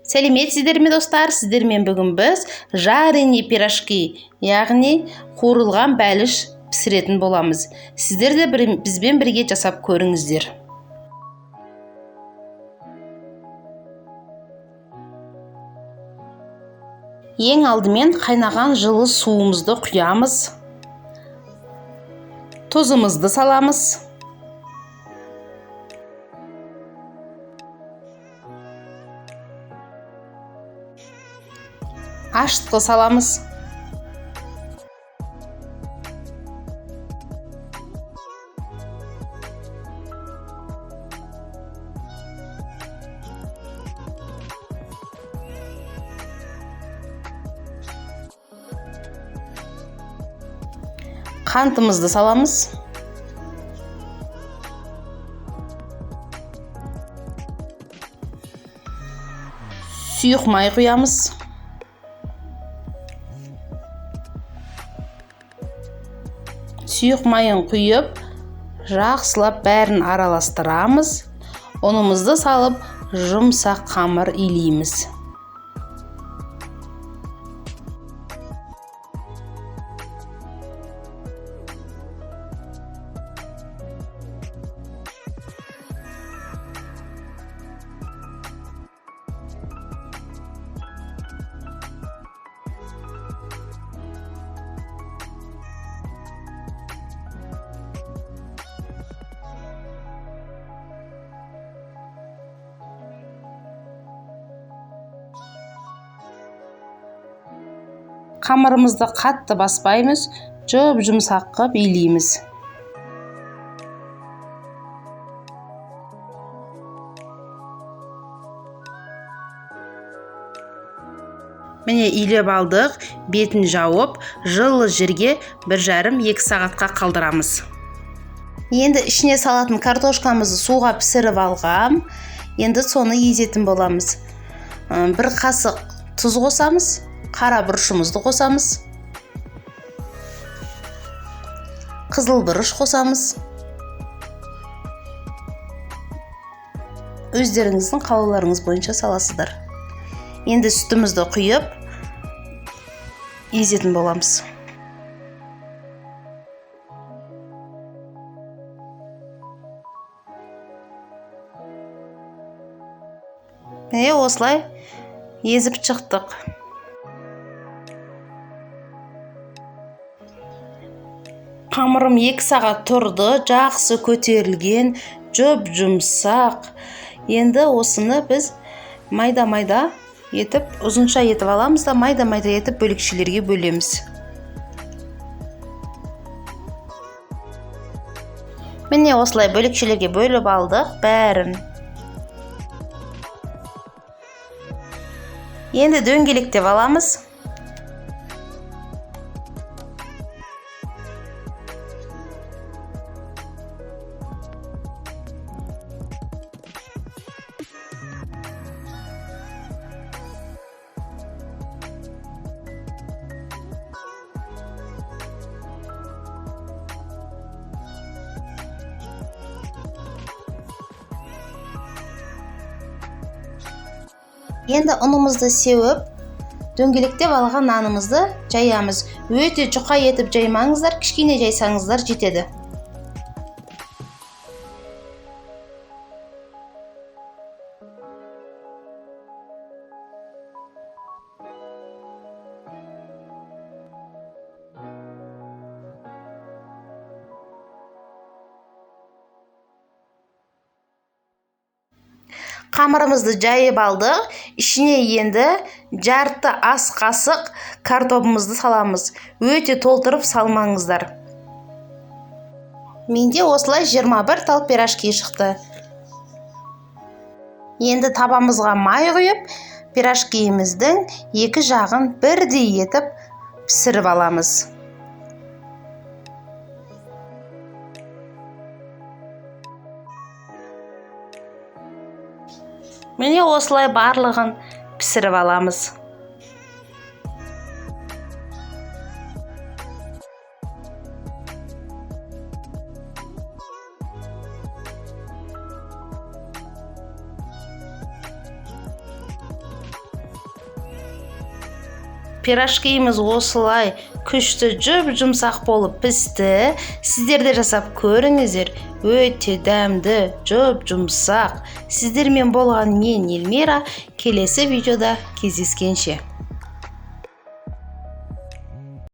Сәлеметсіздер ме достар, сіздермен бүгін біз жареный пирожки, яғни қуырылған бәліш пісіретін боламыз. Сіздер де бізбен бірге жасап көріңіздер. Ең алдымен қайнаған жылы суымызды құямыз. Тұзымызды саламыз. Ашытқы саламыз. Қантымызды саламыз. Сұйық май құямыз. Сұйық майын құйып, жақсылап бәрін араластырамыз. Ұнымызды салып, жұмсақ қамыр илейміз. Қамырымызды қатты баспаймыз, жұмсақ қып илейміз. Міне илеп алдық, бетін жауып, жылы жерге 1,5-2 сағатқа қалдырамыз. Енді ішіне салатын картошкамызды суға пісіріп алғам. Енді соны езетін боламыз. 1 қасық тұз қосамыз. Қара бұрышымызды қосамыз. Қызыл бұрыш қосамыз. Өздеріңіздің қалауларыңыз бойынша саласыздар. Енді сүтімізді құйып, езетін боламыз. Осылай езіп шықтық. Қамырым 2 сағат тұрды, жақсы көтерілген, жұмсақ. Енді осыны біз майда-майда етіп, ұзынша етіп аламыз да, майда-майда етіп бөлікшелерге бөлеміз. Міне осылай бөлікшелерге бөліп алдық бәрін. Енді дөңгелектеп аламыз. Енді ұнымызды сеуіп, дөңгелектеп алған нанымызды жаямыз. Өте жұқа етіп жаймаңыздар, кішкене жайсаңыздар жетеді. Қамырымызды жайып алдық. Ішіне енді жарты ас қасық картопымызды саламыз. Өте толтырып салмаңыздар. Менде осылай 21 тал пирожки шықты. Енді табамызға май құйып, пирожкиіміздің 2 жағын бірдей етіп пісіріп аламыз. Міне осылай барлығын пісіріп аламыз. пирожкиіміз осылай күшті жұп-жұмсақ болып пісті. Сіздер де жасап көріңіздер. Өте дәмді, жұп-жұмсақ. Сіздермен болған мен Эльмира. Келесі видеода кездескенше.